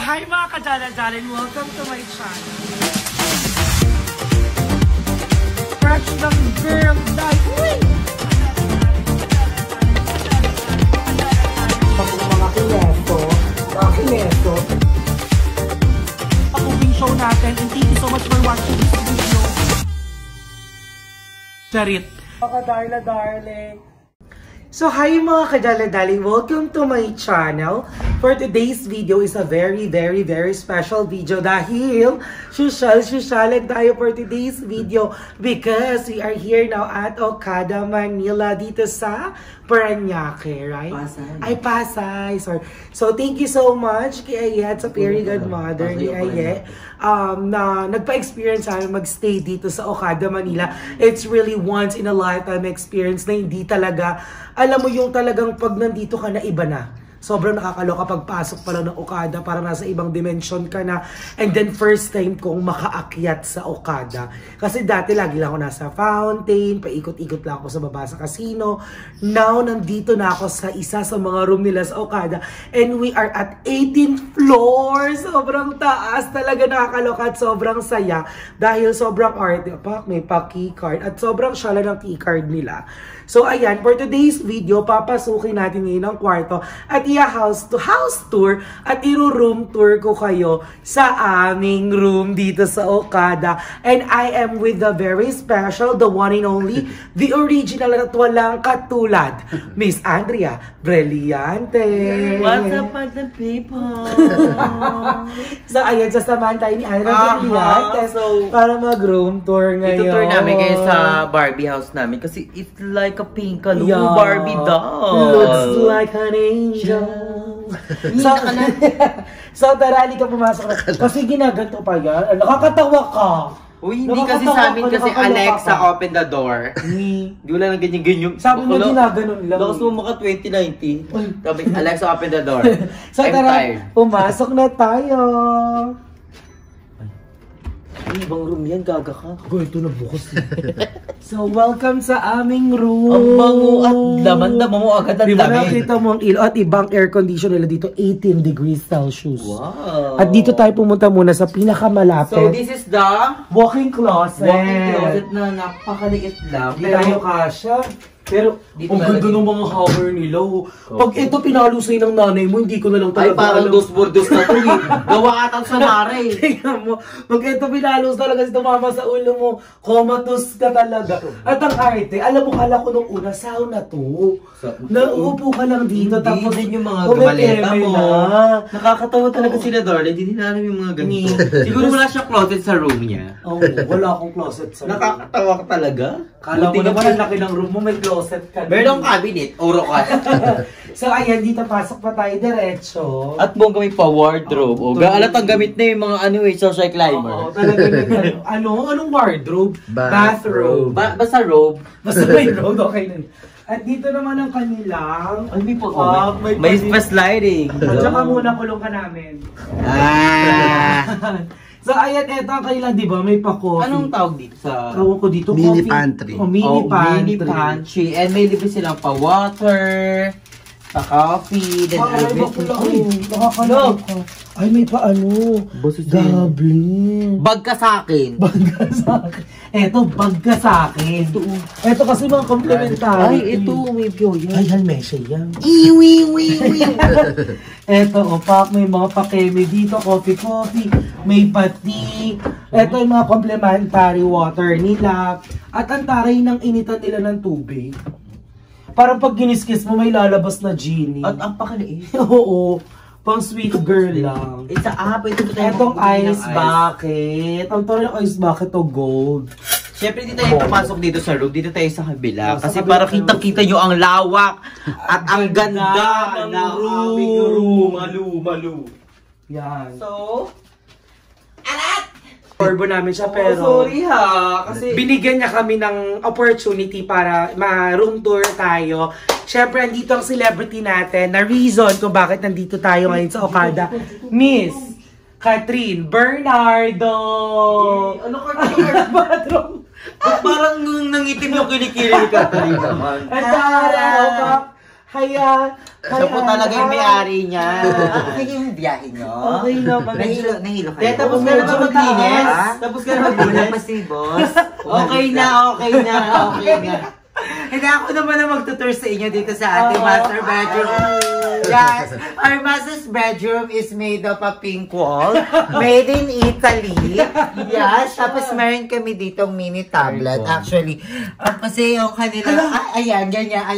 Hi mga kadala-dalan! Welcome to my channel. Fresh ng girl night! Mga kineto. Pag-uwing show natin and thank you so much for watching this video. Charit! Mga darling! So, hi mga kadala-daling! Welcome to my channel. For today's video is a very special video dahil social tayo for today's video because we are here now at Okada, Manila dito sa Parañaque, right? Pasay. Ay, Pasay. Sorry. So, thank you so much kay Ayet sa Fairy Godmother ni Ayet na nagpa-experience namin mag-stay dito sa Okada, Manila. It's really once in a lifetime experience na hindi talaga, alam mo yung talagang pag nandito ka na iba na. Sobrang nakakaloka pagpasok pa lang ng Okada, para nasa ibang dimension ka na. And then first time kong makaakyat sa Okada. Kasi dati lagi lang ako nasa fountain, paikot-ikot lang ako sa baba sa casino. Now, nandito na ako sa isa sa mga room nila sa Okada. And we are at 18th floor. Sobrang taas talaga, nakakaloka at sobrang saya. Dahil sobrang arte, may pa-keycard. At sobrang syala ng keycard nila. So ayan, for today's video, papasukin natin ngayon ang kwarto at house tour at room tour ko kayo sa aming room dito sa Okada. And I am with the very special, the one and only, the original at walang katulad, Miss Andrea Brillante. What's up the people? So ayan, sasamahan tayo ni Andrea Brillante para mag-room tour ngayon. Ito tour namin kayo sa Barbie house namin kasi it's like a pink-a-loo Barbie doll. Looks like an angel. So, tara, ka pumasok na. Kasi ginaganto pa yan. Nakakatawa ka. Uy, hindi kasi sa amin kasi Alexa, open the door. Di wala nang ganyan-ganyan. Sabi mo ginaganon lang. Lakas mo maka 2090. Sabi, Alexa, open the door. So, tara, pumasok na tayo. Ay, ibang room yan, gaga ka. Ako, ito na bukas. So, welcome sa aming room. Ang bango at laman-dama mo agad at diba lamig. nakita mo ang ilaw at ibang air condition nila dito, 18 degrees Celsius. Wow. At dito tayo pumunta muna sa pinakamalapit. So, this is the walk-in closet. Walk-in closet na napakaliit lang. Hindi tayo kasha. Pero, ang ganda ng mga cover nila. Pag ito pinalusay ng nanay mo, hindi ko na lang talaga. Ay, parang dos-bordos na ito eh. Gawa atang sa mare. Tingnan mo, pag ito pinalus talaga, si tumama sa ulo mo, comatose ka talaga. At ang arte, alam mo, kala ko nung una, sauna to. Nauupo ka lang dito, tapos din yung mga gumaleta mo. Nakakatawa talaga sila, darling. Hindi nila alam yung mga ganito. Siguro wala siya closet sa room niya. Oo, wala akong closet sa room. Nakakatawa ka talaga. Kala ko naman ang laki ng room mo, may closet ka. Meron cabinet, oro ka. So ayan, dito pasok pa tayo diretso. At buong kami pa wardrobe. O, alat ang gamit na yung mga ano eh, social climber. Oo, talaga na. Anong wardrobe? Bathrobe. Basta robe. Basta may robe, okay na. At dito naman ang kanilang... Ay, may po. May pa-sliding. At saka muna kulong ka namin. So, ayan, eto ang kailan, di ba? May pa-coffee. Anong tawag dito sa... Tawag ko dito, mini coffee. pantry. Mini pantry. And may libre silang pa-water, pa-coffee, then nakakaloka. Ay, may pa-ano. Goblin. Bag ka sa akin. Bag ka sa akin. Eto, bag ka sa akin. Eto kasi mga complementary. Ay, ito, may bioyan. Ay, halmesya yan. Iwi. Eto, opak, may mga pakeme dito, coffee, may pati. Eto yung mga complementary water nila. At ang taray ng initan nila ng tubig. Parang pag giniskis mo, may lalabas na genie. At ang pakaliit. Oo. Pang sweet girl lang. It's a app. Etong ice bucket. Ang tawag ng ice bucket o gold. Siyempre, hindi tayo papasok dito sa room. Dito tayo sa kabila. Kasi para kitang-kita nyo ang lawak at ang ganda ng room. Malu. Yan. So, Orbo namin siya pero sorry ha, kasi binigyan niya kami ng opportunity para ma-room tour tayo. Siyempre, andito ang celebrity natin na reason kung bakit nandito tayo ngayon sa Okada. Miss Catherine Bernardo! Ano ka bathroom? Parang nangitim yung kilikili ni Catherine naman. At Haya. Siya po talaga yung may-ari niya. Okay yung biyahe nyo? Okay naman. Nahilo kayo? Tapos ka na ba maglinis? Tapos ka na maglinis? Wala pa si boss. Okay na. Hindi ako naman na magtutur sa inyo dito sa ating master bedroom. Yes, our master's bedroom is made of a pink wall. Made in Italy. Yes, tapos meron kami ditong mini tablet. Actually, kasi yung kanila, ayan na.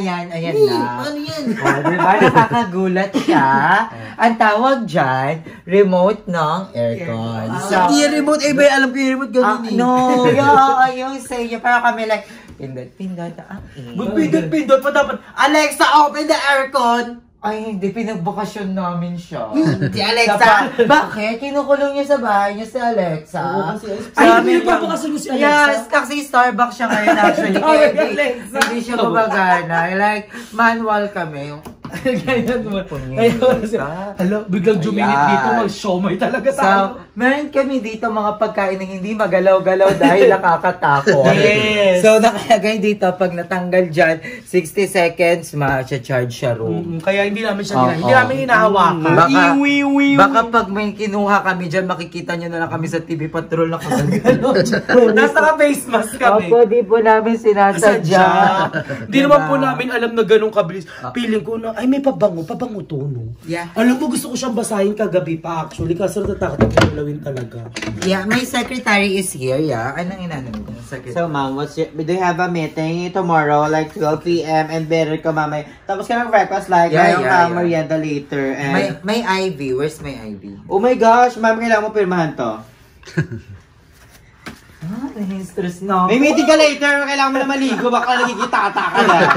Ano yan? Diba? Nakakagulat siya. Ang tawag dyan, remote ng aircon. Hindi yung remote. Eh, ba alam ko yung remote ganun eh. No, yung sa inyo. Parang kami like, pindot ang Pindot pa dapat. Alexa, open the aircon! Ay, hindi. Pinagbakasyon namin siya. Si Alexa. Bakit? Kinukulong niya sa bahay niya si Alexa. Ay, hindi nagpapakasal niyo si Alexa? Yes, kasi Starbucks siya ngayon actually. Kaya hindi siya gumagana. Like, manual kami. Ganyan naman. Hala, biglang juminit dito, mag-showmay talaga tayo. Meron kami dito mga pagkain na hindi magalaw-galaw dahil nakakatakot. Yes. So, nakalagay dito, pag natanggal dyan, 60 seconds, ma-charge siya room. Kaya hindi namin siya hindi namin hinahawakan. Baka pag may kinuha kami dyan, makikita nyo na lang kami sa TV Patrol na kagano. Nasa ka-face mask kami. Opo, di po namin sinasadya. Hindi naman po namin alam na ganun kabilis. Feeling ko na, ay may pabango to, no? Yeah. Alam mo, gusto ko siyang basahin kagabi pa actually, kasi natatakot ako ulawin talaga. Yeah, my secretary is here, yeah. Anong inanong mo? Secretary. So, ma'am, do you have a meeting tomorrow, like 12 p.m. and better ka, mamay? Tapos ka mag-breakfast, like, merienda later. And... May Ivy. Where's my Ivy? Oh my gosh, ma'am, kailangan mo pirmahan to. Stress na. May meeting ka later, kailangan mo na maligo, baka nagkikita-ata ka na.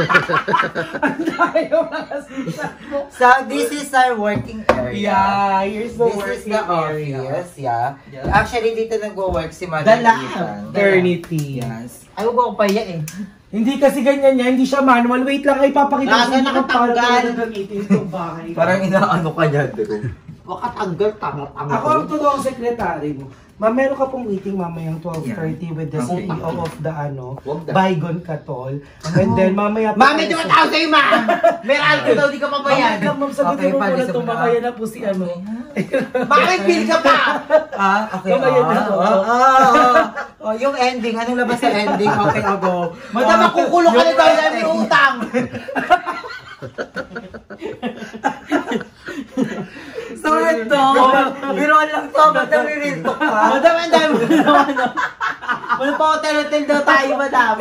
So, this is our working area. Yeah, here's the This is the office, yeah. Actually, dito nag-work si Madam The lab. Ethan. Eternity. Yes. Ay, huwag ako paya eh. Hindi kasi ganyan niya, hindi siya manual. Wait lang, ay papakita ko Laga nakatanggal. itong bahay. Parang inaano ka niya, bro. Makatanggal, tama-tama. Ako ang totoong sekretary mo. Ma'am, meron ka pong meeting mamayang 12:30 with the CEO of the Bygone Katol. And then mamaya Ma'am, medyo matawag sa'yo, ma'am! Meron ko daw, di ka mabayan. Ma'am, sagutin mo muna itong makaya na po si ano. Bakit pili ka pa? Okay. Yung ending, anong labas sa ending? Okay, ako. Madam, makukulong ka na daw dahil may utang. So, ito. Biruan lang to. Ba't naririnto ka? Madam, ang dami mo naman. Wala pa hotel-hotel daw tayo, madam.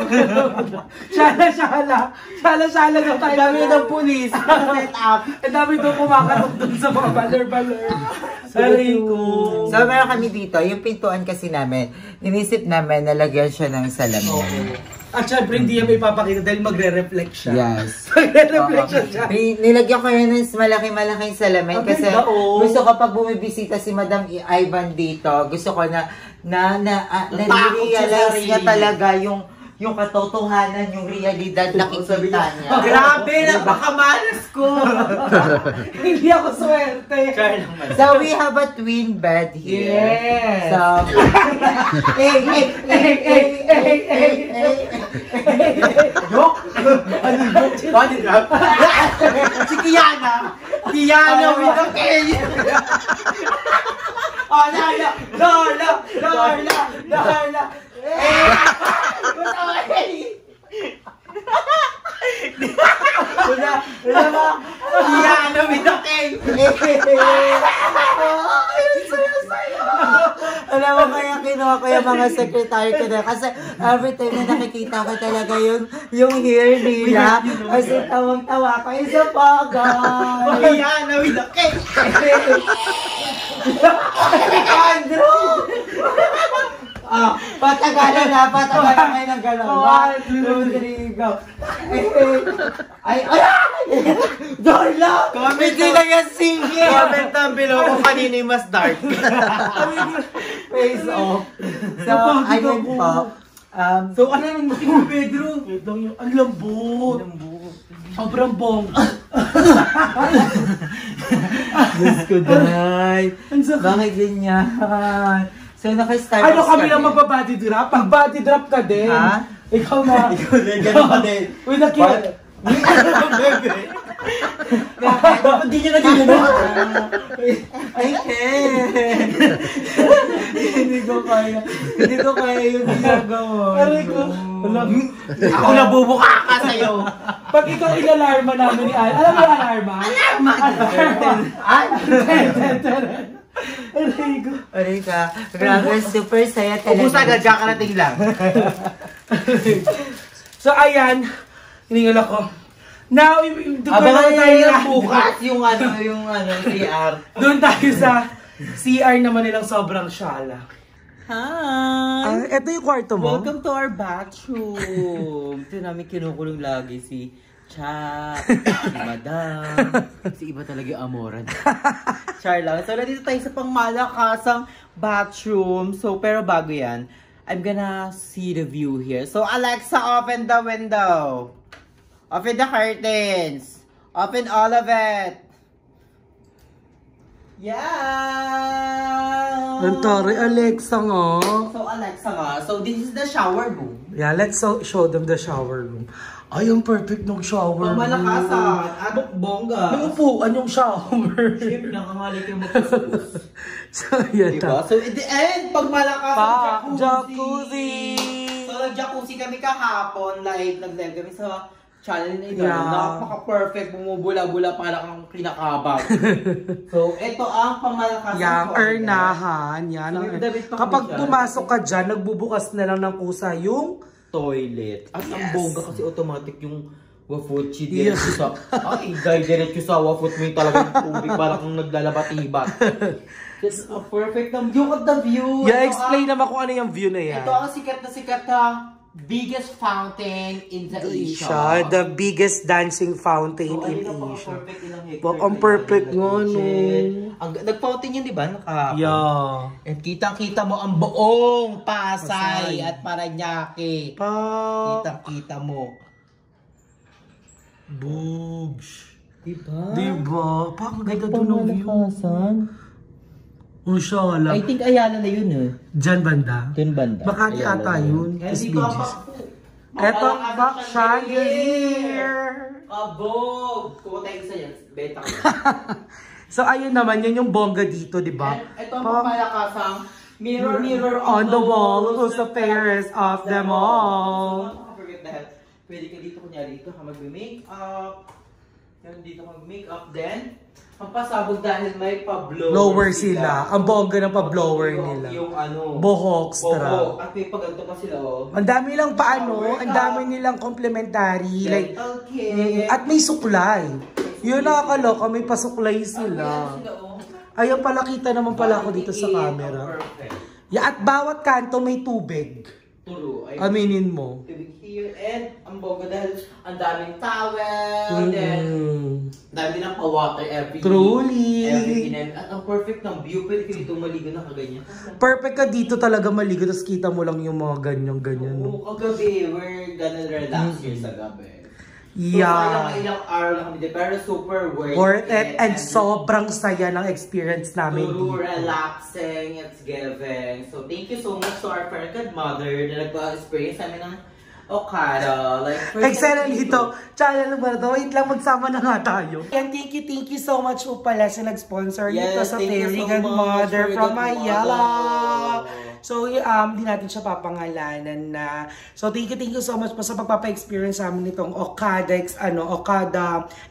Shala daw tayo. Ang dami ng pulis. Set up. Ang dami daw kumakatok dun sa mga baler-baler. Sorry ko. So, meron kami dito. Yung pintuan kasi namin, inisip namin na lagyan siya ng salamin. At syempre, hindi yan may papakita dahil magre-reflect siya. Yes. Magre-reflect siya. Nilagyan ko yun ng malaki-malaking salamin kasi gusto ko pag bumibisita si Madam Ivan dito, gusto ko na-realize niya talaga yung katotohanan, yung realidad na nakikita niya. Grabe, napakamalas ko. Hindi ako swerte. So, we have a twin bed here. Yes. So, Joke? Ano joke? Si Kiana. Kiana with a K. Oh, Lola. Kiana with a K. Alam mo, kaya kinuha ko yung mga secretary ko na kasi every time na nakikita ko talaga yung hair nila kasi tawang-tawa ko. Isa pa, guys! Kiana with a K. Andrew! Patagalan kayo ng gano'n. 1, 2, 3, go. Ay! Dorla! Hindi na yan sige! Comment down below kung kanino yung mas dark. Face off. So, ayun po. So, ano yung muting mo, Pedro? Ang lambot. Sobrang bong. Diyos ko, Day. Bakit ganyan? So, naka-Starbucks Ano kami lang magpa-body drop? Pag body drop ka din. Ha? Ikaw na. Ikaw na, ganun ka din. With a kid. Dapat di niya naging gano'n. Ay, Hindi ko kaya yung ginagawa. Aray ko. ako nabubuka ka sa'yo. Pag ikaw inalarma namin ni Al, alam mo yung alarma? Aray ko. Aray ka. Grabe, super saya talaga. Ubus agad, kakarating lang. So, ayan. Hiningal ako. Now, doon Abangan tayo tayo na bukas yung CR. Doon tayo sa CR naman nilang sobrang syala. Hi! Ito yung kwarto mo? Welcome to our bathroom. Ito namin kinukulong lagi si Cha, si Madam, si iba talaga yung amoran. Char lang. So, nandito tayo sa pangmalakasang bathroom. So, pero bago yan, I'm gonna see the view here. So, Alexa, open the window. Open the curtains. Open all of it. Yeah! Ang tari, Alexa nga. So, Alexa nga. So, this is the shower room. Yeah, let's show them the shower room. Ay, ang perfect ng shower room. Pamalakasan. At bongga. May upuan yung shower. Siyempre, nakangalik yung magkasus. So, yan Diba? So, in the end, pag malakasan, jacuzzi! So, nag-jacuzzi kami kahapon. Like, nag-live kami sa channel na ito. Yeah. Napaka-perfect. Bumubula-bula para kang kinakabag. So, ito ang pamalakasan. Yung ernahan. Yan. So, may damit pa Kapag kami dyan. pumasok ka dyan, nagbubukas na lang ng kusa yung Toilet. At ang Yes. bongga kasi automatic yung wafutchi Yes. diretso sa... Ay, guy, diretso sa wafut mo yung talagang tubig para kung naglalabat-ibat. It's a perfect view of the view. Yeah, explain naman kung ano yung view na yan. Ito ang sikat na biggest fountain in the Asia. The biggest dancing fountain So, in ayun ang Asia. perfect ilang hectare. Wow, ang perfect nga, no? Nag-fountain yun, di ba? Yeah. And kitang-kita mo ang buong Pasay at Parañaque. Kitang-kita mo. Boobs. Diba? Diba? Parang ganda doon ng view. Oh, shala. I think Ayala na yun eh. Diyan banda? Dun banda. Makati Ayala ata na yun. Kaya Tapos di ba beaches. pa Eto, back chandelier. Kabog! Kuha tayo isa yan. Beta ko. So, ayun naman, yun yung bongga dito, di ba? Ito ang pamalakasang mirror, mirror on the wall, who's the fairest of them all. So, don't forget that. Pwede ka dito, kunyari dito ka mag-makeup. Yan, dito ka mag-makeup. Then, ang pasabog dahil may pa-blower Blower sila. Ang bongga ng pa-blower Yung- nila. Yung ano. Bohokstra. Boho. At may paganto pa sila, oh. Ang dami lang paano, ang dami nilang complementary. Like, Okay. at may suklay. Yun nakakaloka, may pasuklay sila. Ayun pala, kita naman pala ako dito sa camera. Perfect. Yeah, at bawat kanto may tubig. Turo. Ay, Aminin mo. tubig here. And ang boga dahil ang daming towel. Then, dami ng pa-water every Truly. every At ang perfect ng view. Pwede ka dito maligo na kaganyan. Perfect ka dito talaga maligo, tapos kita mo lang yung mga ganyan-ganyan. No? Oo, kagabi, we're gonna relax here sa gabi. Yeah. So, ilang araw lang kami dito, pero super Worth it. And sobrang saya ng experience namin Turo, dito. relaxing, it's giving. So, thank you so much to our parent mother na nagpa-experience namin ng Okada. Like, Excited dito. Channel ba ito? Wait lang, magsama na nga tayo. And thank you so much po pala sa nag-sponsor dito Yes, sa thank you Fairy so Godmother much, from Fairy Ayala. Godmother. So, di natin siya papangalanan na. So, thank you so much po sa pagpapa-experience namin nitong Okada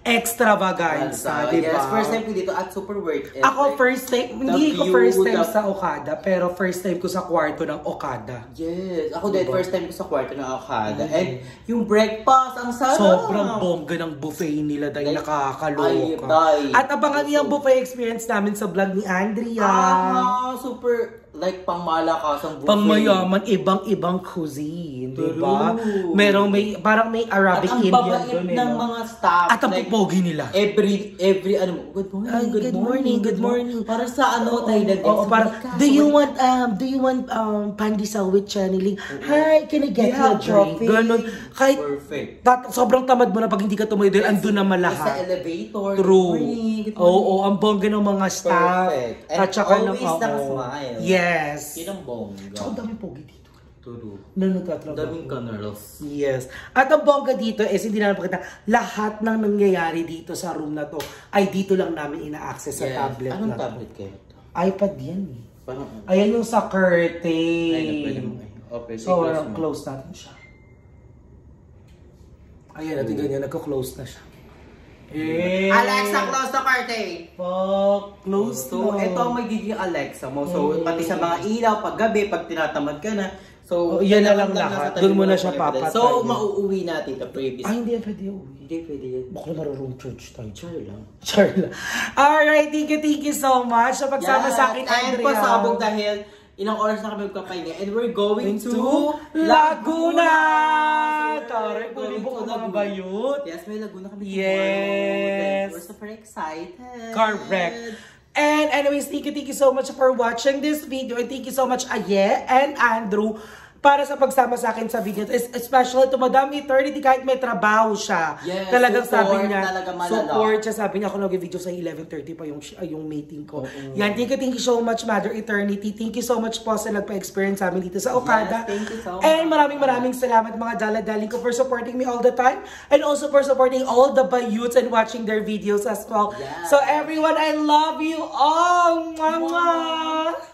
Extravaganza, di ba? Yes, first time ko dito at super worth it. Ako Like, first time, hindi ko view, first time the- sa Okada, pero first time ko sa kwarto ng Okada. Yes, ako din first time ko sa kwarto ng Okada. And yung breakfast, ang sarap. Sobrang bongga ng buffet nila dahil Like, nakakaloka. ay, At abangan niyo ang buffet experience namin sa vlog ni Andrea. Super, like, pangmalakasang buffet. Pangmayaman, ibang-ibang cuisine, di ba? True. Parang may At Arabic ang Indian babait doon eh. ng no? mga staff. At ang like, pogi nila. Every, good morning, Ay, good morning. Para sa ano, tayo nag Oo, parang, do you want pandesal with channeling? Hi, can I get you a drink? Ganon. Kahit, perfect. sobrang tamad mo na pag hindi ka tumayo dahil andun naman Sa lahat. elevator. True. Good morning. Oo, ang bongga ng mga staff. Perfect. And At saka always oo. nakasmile. Yes. Yun ang bongga. Tsaka ang dami pogi dito. True. Na nagtatrabaho. Daming canals. Yes. At ang bongga dito is, hindi na napakita, lahat ng nangyayari dito sa room na to ay dito lang namin ina-access sa tablet Anong na to. tablet kayo? iPad yan eh. Parang, Ayan yung sa curtain. ay, pwede mo kayo. Okay, So, close natin siya. Ayan, natin ganyan. Nagko-close na siya. Alexa, close the curtain! Close So, ito ang magiging Alexa mo. So, pati sa mga ilaw, pag gabi, pag tinatamad ka na. So, yan na lang lahat. Doon mo na siya papatay. So, mauuwi natin the previous. Ay, hindi yan pwede uwi. Hindi pwede yan. Baka marurong church tayo. Char lang. Char lang. Alright, thank you so much sa pagsama sa akin, And Andrea. pasabog dahil ilang oras na kami magpapahinga. And we're going to Laguna! Taray, Taray, po mga bayot. Yes, may Laguna kami Yes. tomorrow. We're super excited. Correct. And anyways, thank you so much for watching this video. And thank you so much, Aye and Andrew, para sa pagsama sa akin sa video. Especially to Madam Eternity, kahit may trabaho siya. Yes, talagang support, sabi niya, talaga malala. support siya. Sabi niya, ako nag-video sa 11:30 pa yung meeting ko. Yan, thank you so much, Mother Eternity. Thank you so much po sa nagpa-experience sa amin dito sa Okada. Yes, thank you so much. And maraming salamat mga dala-daling ko for supporting me all the time. And also for supporting all the bayuts and watching their videos as well. Yes. So everyone, I love you all! Mwah!